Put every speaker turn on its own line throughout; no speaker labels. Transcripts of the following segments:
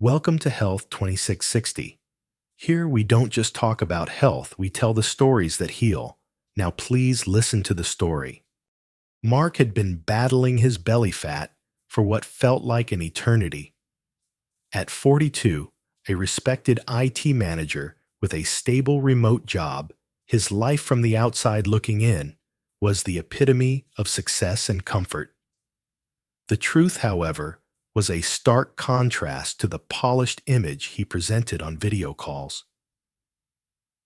Welcome to Health 2660. Here we don't just talk about health, we tell the stories that heal. Now please listen to the story. Mark had been battling his belly fat for what felt like an eternity. At 42, a respected IT manager with a stable remote job, his life from the outside looking in was the epitome of success and comfort. The truth, however, was a stark contrast to the polished image he presented on video calls.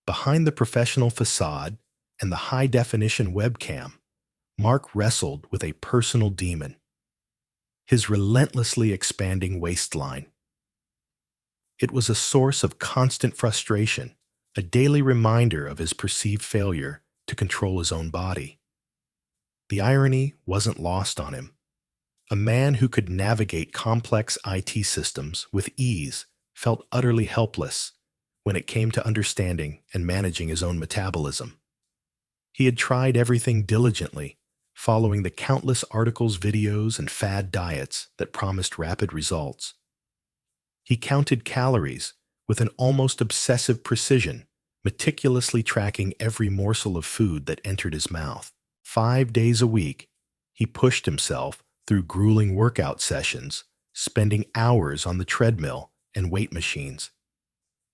Behind the professional facade and the high-definition webcam, Mark wrestled with a personal demon, his relentlessly expanding waistline. It was a source of constant frustration, a daily reminder of his perceived failure to control his own body. The irony wasn't lost on him. A man who could navigate complex IT systems with ease felt utterly helpless when it came to understanding and managing his own metabolism. He had tried everything diligently, following the countless articles, videos, and fad diets that promised rapid results. He counted calories with an almost obsessive precision, meticulously tracking every morsel of food that entered his mouth. 5 days a week, he pushed himself through grueling workout sessions, spending hours on the treadmill and weight machines.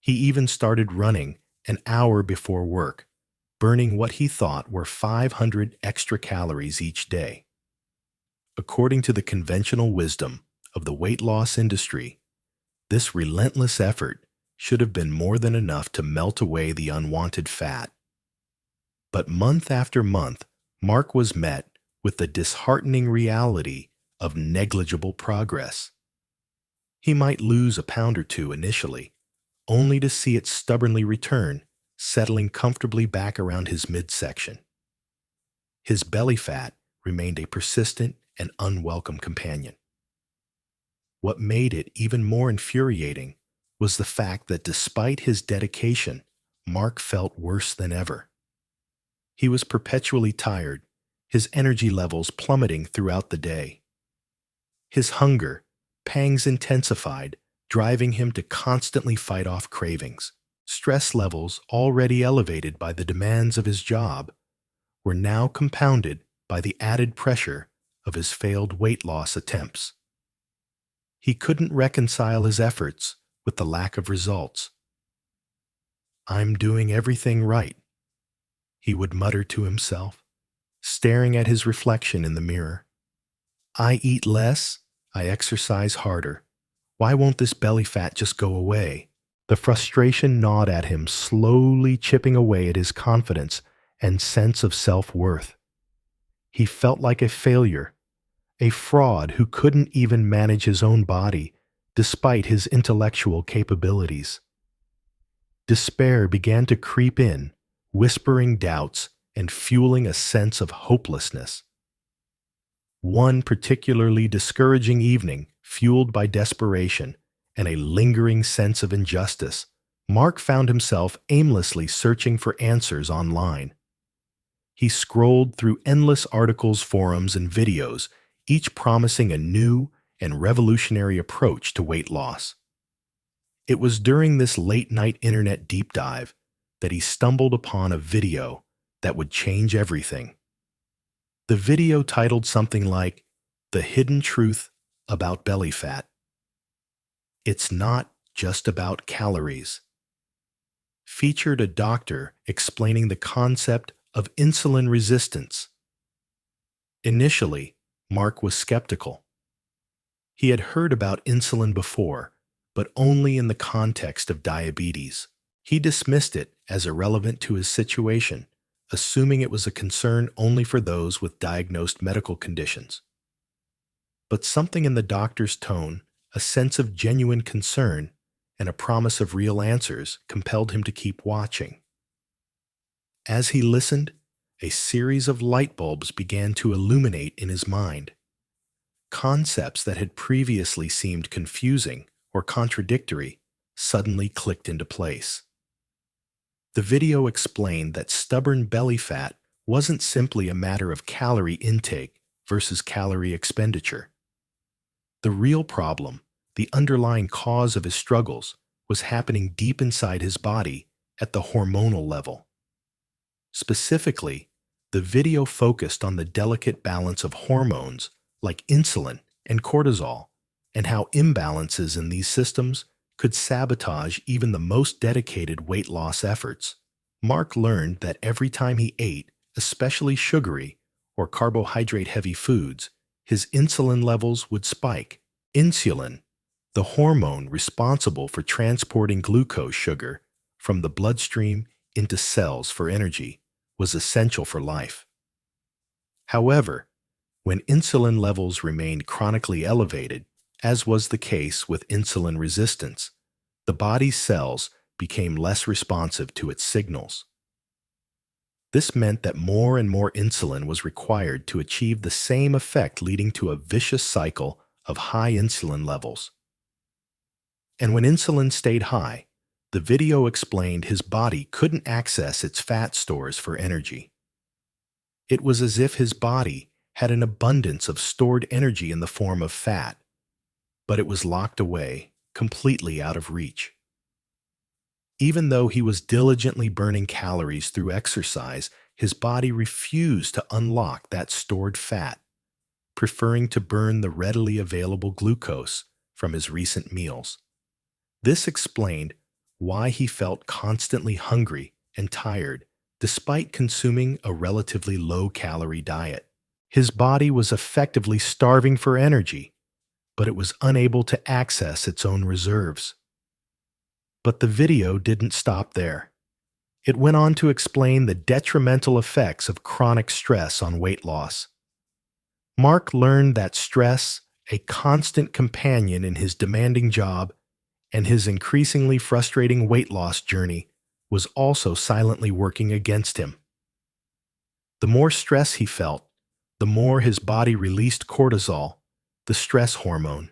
He even started running an hour before work, burning what he thought were 500 extra calories each day. According to the conventional wisdom of the weight loss industry, this relentless effort should have been more than enough to melt away the unwanted fat. But month after month, Mark was met with the disheartening reality of negligible progress. He might lose a pound or two initially, only to see it stubbornly return, settling comfortably back around his midsection. His belly fat remained a persistent and unwelcome companion. What made it even more infuriating was the fact that despite his dedication, Mark felt worse than ever. He was perpetually tired, his energy levels plummeting throughout the day. His hunger, pangs intensified, driving him to constantly fight off cravings. Stress levels, already elevated by the demands of his job, were now compounded by the added pressure of his failed weight loss attempts. He couldn't reconcile his efforts with the lack of results. "I'm doing everything right," he would mutter to himself, staring at his reflection in the mirror. "I eat less, I exercise harder. Why won't this belly fat just go away?" The frustration gnawed at him, slowly chipping away at his confidence and sense of self-worth. He felt like a failure, a fraud who couldn't even manage his own body despite his intellectual capabilities. Despair began to creep in, whispering doubts and fueling a sense of hopelessness. One particularly discouraging evening, fueled by desperation and a lingering sense of injustice, Mark found himself aimlessly searching for answers online. He scrolled through endless articles, forums, and videos, each promising a new and revolutionary approach to weight loss. It was during this late-night internet deep dive that he stumbled upon a video that would change everything. The video, titled something like "The Hidden Truth About Belly Fat." It's not just about calories. Featured a doctor explaining the concept of insulin resistance. Initially, Mark was skeptical. He had heard about insulin before, but only in the context of diabetes. He dismissed it as irrelevant to his situation, assuming it was a concern only for those with diagnosed medical conditions. But something in the doctor's tone, a sense of genuine concern, and a promise of real answers compelled him to keep watching. As he listened, a series of light bulbs began to illuminate in his mind. Concepts that had previously seemed confusing or contradictory suddenly clicked into place. The video explained that stubborn belly fat wasn't simply a matter of calorie intake versus calorie expenditure. The real problem, the underlying cause of his struggles was happening deep inside his body at the hormonal level. Specifically, the video focused on the delicate balance of hormones like insulin and cortisol, and how imbalances in these systems could sabotage even the most dedicated weight loss efforts. Mark learned that every time he ate, especially sugary or carbohydrate-heavy foods, his insulin levels would spike. Insulin, the hormone responsible for transporting glucose sugar from the bloodstream into cells for energy, was essential for life. However, when insulin levels remained chronically elevated, as was the case with insulin resistance, the body's cells became less responsive to its signals. This meant that more and more insulin was required to achieve the same effect, leading to a vicious cycle of high insulin levels. And when insulin stayed high, the video explained his body couldn't access its fat stores for energy. It was as if his body had an abundance of stored energy in the form of fat, but it was locked away, completely out of reach. Even though he was diligently burning calories through exercise, his body refused to unlock that stored fat, preferring to burn the readily available glucose from his recent meals. This explained why he felt constantly hungry and tired, despite consuming a relatively low-calorie diet. His body was effectively starving for energy, but it was unable to access its own reserves. But the video didn't stop there. It went on to explain the detrimental effects of chronic stress on weight loss. Mark learned that stress, a constant companion in his demanding job and his increasingly frustrating weight loss journey, was also silently working against him. The more stress he felt, the more his body released cortisol, the stress hormone.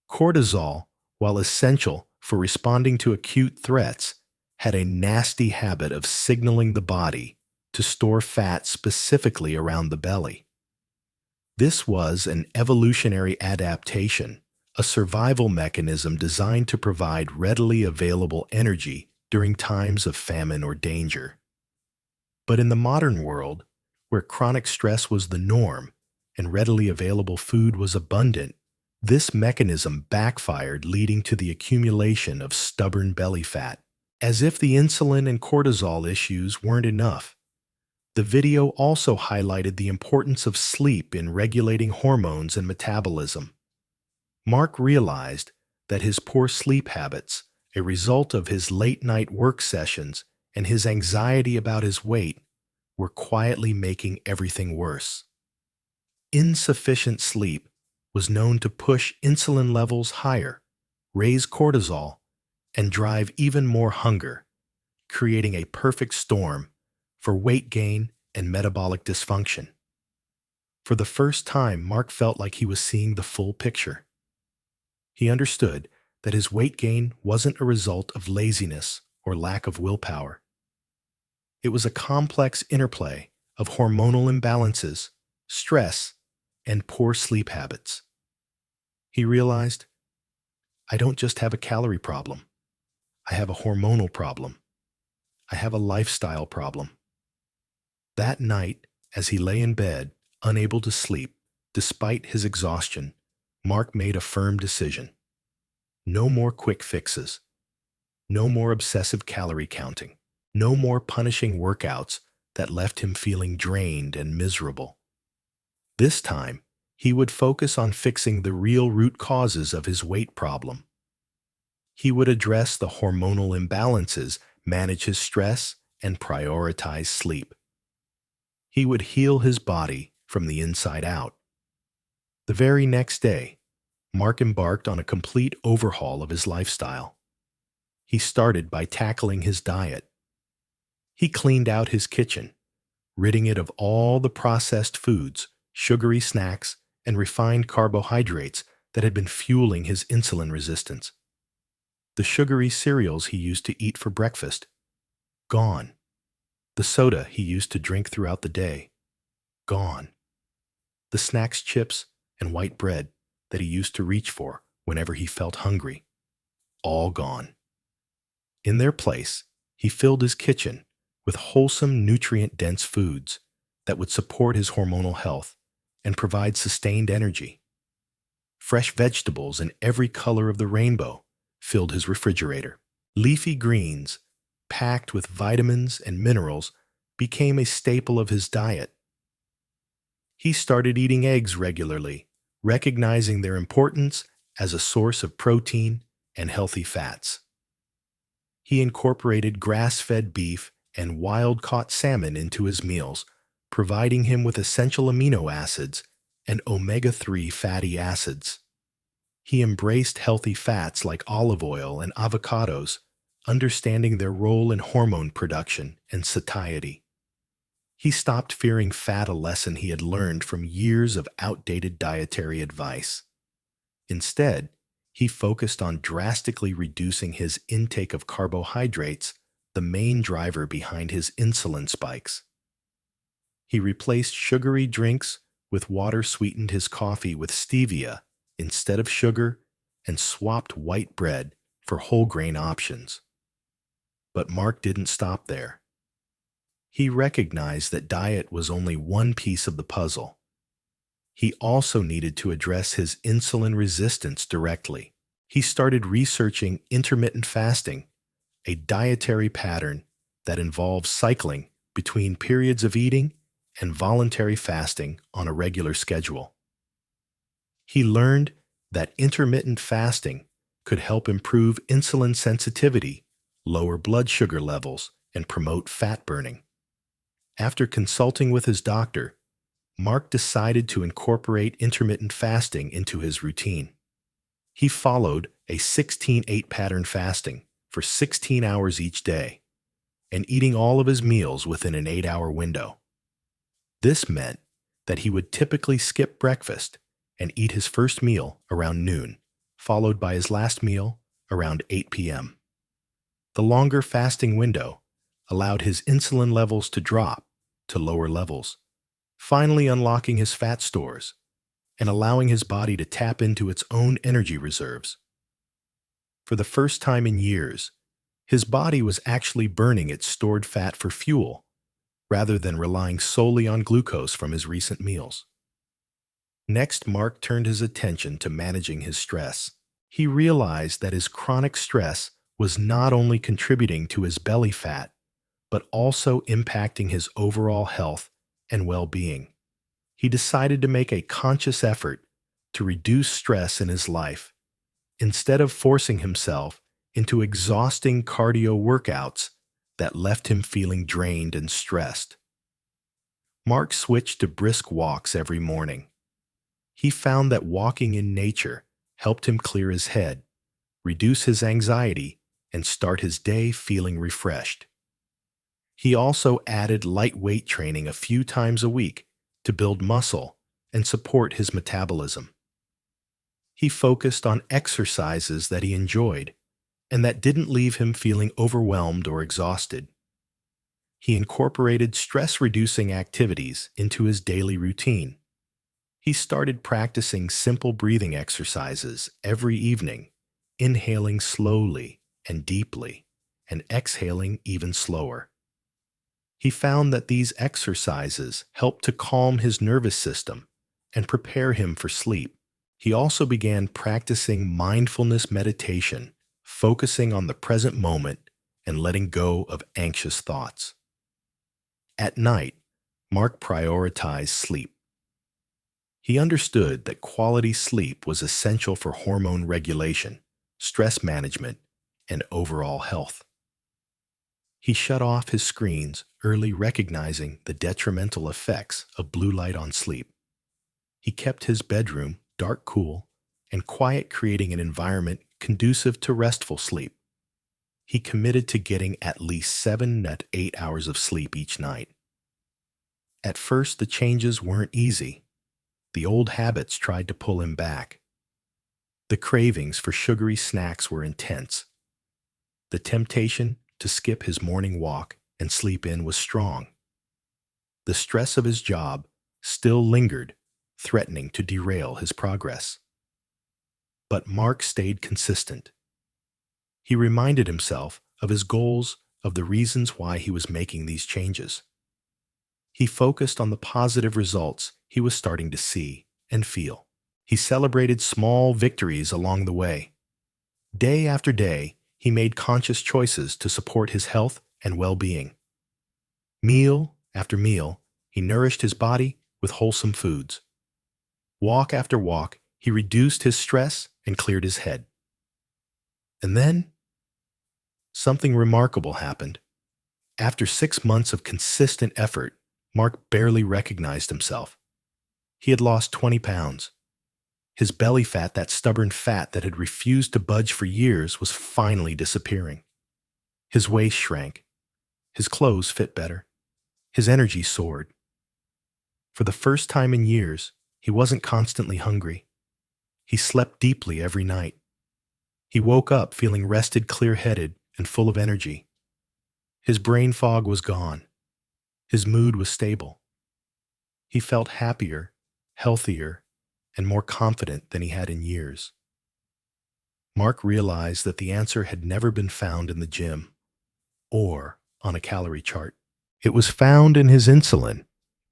Cortisol, while essential for responding to acute threats, had a nasty habit of signaling the body to store fat specifically around the belly. This was an evolutionary adaptation, a survival mechanism designed to provide readily available energy during times of famine or danger. But in the modern world, where chronic stress was the norm and readily available food was abundant, this mechanism backfired, leading to the accumulation of stubborn belly fat. As if the insulin and cortisol issues weren't enough, the video also highlighted the importance of sleep in regulating hormones and metabolism. Mark realized that his poor sleep habits, a result of his late-night work sessions and his anxiety about his weight, were quietly making everything worse. Insufficient sleep was known to push insulin levels higher, raise cortisol, and drive even more hunger, creating a perfect storm for weight gain and metabolic dysfunction. For the first time, Mark felt like he was seeing the full picture. He understood that his weight gain wasn't a result of laziness or lack of willpower. It was a complex interplay of hormonal imbalances, stress, and poor sleep habits. He realized, I don't just have a calorie problem. I have a hormonal problem. I have a lifestyle problem. That night, as he lay in bed, unable to sleep, despite his exhaustion, Mark made a firm decision. No more quick fixes. No more obsessive calorie counting. No more punishing workouts that left him feeling drained and miserable. This time, he would focus on fixing the real root causes of his weight problem. He would address the hormonal imbalances, manage his stress, and prioritize sleep. He would heal his body from the inside out. The very next day, Mark embarked on a complete overhaul of his lifestyle. He started by tackling his diet. He cleaned out his kitchen, ridding it of all the processed foods, sugary snacks, and refined carbohydrates that had been fueling his insulin resistance. The sugary cereals he used to eat for breakfast, gone. The soda he used to drink throughout the day, gone. The snacks, chips, and white bread that he used to reach for whenever he felt hungry, all gone. In their place, he filled his kitchen with wholesome, nutrient-dense foods that would support his hormonal health and provide sustained energy. Fresh vegetables in every color of the rainbow filled his refrigerator. Leafy greens, packed with vitamins and minerals, became a staple of his diet. He started eating eggs regularly, recognizing their importance as a source of protein and healthy fats. He incorporated grass-fed beef and wild-caught salmon into his meals, providing him with essential amino acids and omega-3 fatty acids. He embraced healthy fats like olive oil and avocados, understanding their role in hormone production and satiety. He stopped fearing fat, a lesson he had learned from years of outdated dietary advice. Instead, he focused on drastically reducing his intake of carbohydrates, the main driver behind his insulin spikes. He replaced sugary drinks with water, sweetened his coffee with stevia instead of sugar, and swapped white bread for whole grain options. But Mark didn't stop there. He recognized that diet was only one piece of the puzzle. He also needed to address his insulin resistance directly. He started researching intermittent fasting, a dietary pattern that involves cycling between periods of eating and voluntary fasting on a regular schedule. He learned that intermittent fasting could help improve insulin sensitivity, lower blood sugar levels, and promote fat burning. After consulting with his doctor, Mark decided to incorporate intermittent fasting into his routine. He followed a 16-8 pattern fasting for 16 hours each day and eating all of his meals within an 8-hour window. This meant that he would typically skip breakfast and eat his first meal around noon, followed by his last meal around 8 p.m. The longer fasting window allowed his insulin levels to drop to lower levels, finally unlocking his fat stores and allowing his body to tap into its own energy reserves. For the first time in years, his body was actually burning its stored fat for fuel rather than relying solely on glucose from his recent meals. Next, Mark turned his attention to managing his stress. He realized that his chronic stress was not only contributing to his belly fat, but also impacting his overall health and well-being. He decided to make a conscious effort to reduce stress in his life, instead of forcing himself into exhausting cardio workouts that left him feeling drained and stressed. Mark switched to brisk walks every morning. He found that walking in nature helped him clear his head, reduce his anxiety, and start his day feeling refreshed. He also added light weight training a few times a week to build muscle and support his metabolism. He focused on exercises that he enjoyed and that didn't leave him feeling overwhelmed or exhausted. He incorporated stress-reducing activities into his daily routine. He started practicing simple breathing exercises every evening, inhaling slowly and deeply, and exhaling even slower. He found that these exercises helped to calm his nervous system and prepare him for sleep. He also began practicing mindfulness meditation, focusing on the present moment and letting go of anxious thoughts. At night, Mark prioritized sleep. He understood that quality sleep was essential for hormone regulation, stress management, and overall health. He shut off his screens early, recognizing the detrimental effects of blue light on sleep. He kept his bedroom dark, cool, and quiet, creating an environment conducive to restful sleep. He committed to getting at least 7 to 8 hours of sleep each night. At first, the changes weren't easy. The old habits tried to pull him back. The cravings for sugary snacks were intense. The temptation to skip his morning walk and sleep in was strong. The stress of his job still lingered, threatening to derail his progress. But Mark stayed consistent. He reminded himself of his goals, of the reasons why he was making these changes. He focused on the positive results he was starting to see and feel. He celebrated small victories along the way. Day after day, he made conscious choices to support his health and well-being. Meal after meal, he nourished his body with wholesome foods. Walk after walk, he reduced his stress and cleared his head. And then, something remarkable happened. After 6 months of consistent effort, Mark barely recognized himself. He had lost 20 pounds. His belly fat, that stubborn fat that had refused to budge for years, was finally disappearing. His waist shrank. His clothes fit better. His energy soared. For the first time in years, he wasn't constantly hungry. He slept deeply every night. He woke up feeling rested, clear-headed, and full of energy. His brain fog was gone. His mood was stable. He felt happier, healthier, and more confident than he had in years. Mark realized that the answer had never been found in the gym or on a calorie chart. It was found in his insulin,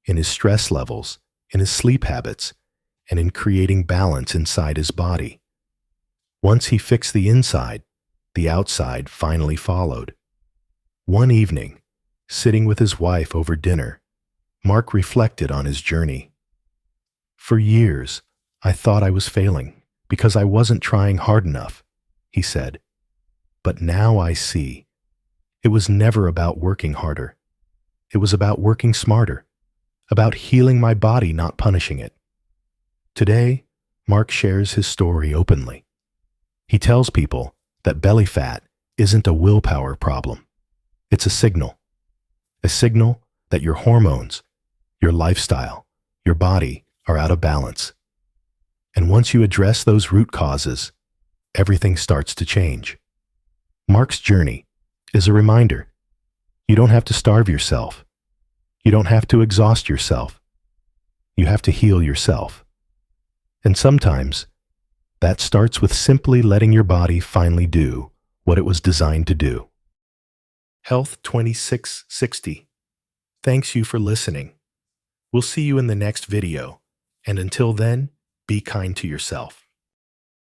in his stress levels, in his sleep habits, and in creating balance inside his body. Once he fixed the inside, the outside finally followed. One evening, sitting with his wife over dinner, Mark reflected on his journey. "For years, I thought I was failing because I wasn't trying hard enough," he said. "But now I see. It was never about working harder. It was about working smarter, about healing my body, not punishing it." Today, Mark shares his story openly. He tells people that belly fat isn't a willpower problem. It's a signal that your hormones, your lifestyle, your body are out of balance. And once you address those root causes, everything starts to change. Mark's journey is a reminder. You don't have to starve yourself. You don't have to exhaust yourself. You have to heal yourself. And sometimes, that starts with simply letting your body finally do what it was designed to do. Health 2660. Thanks you for listening. We'll see you in the next video, and until then, be kind to yourself.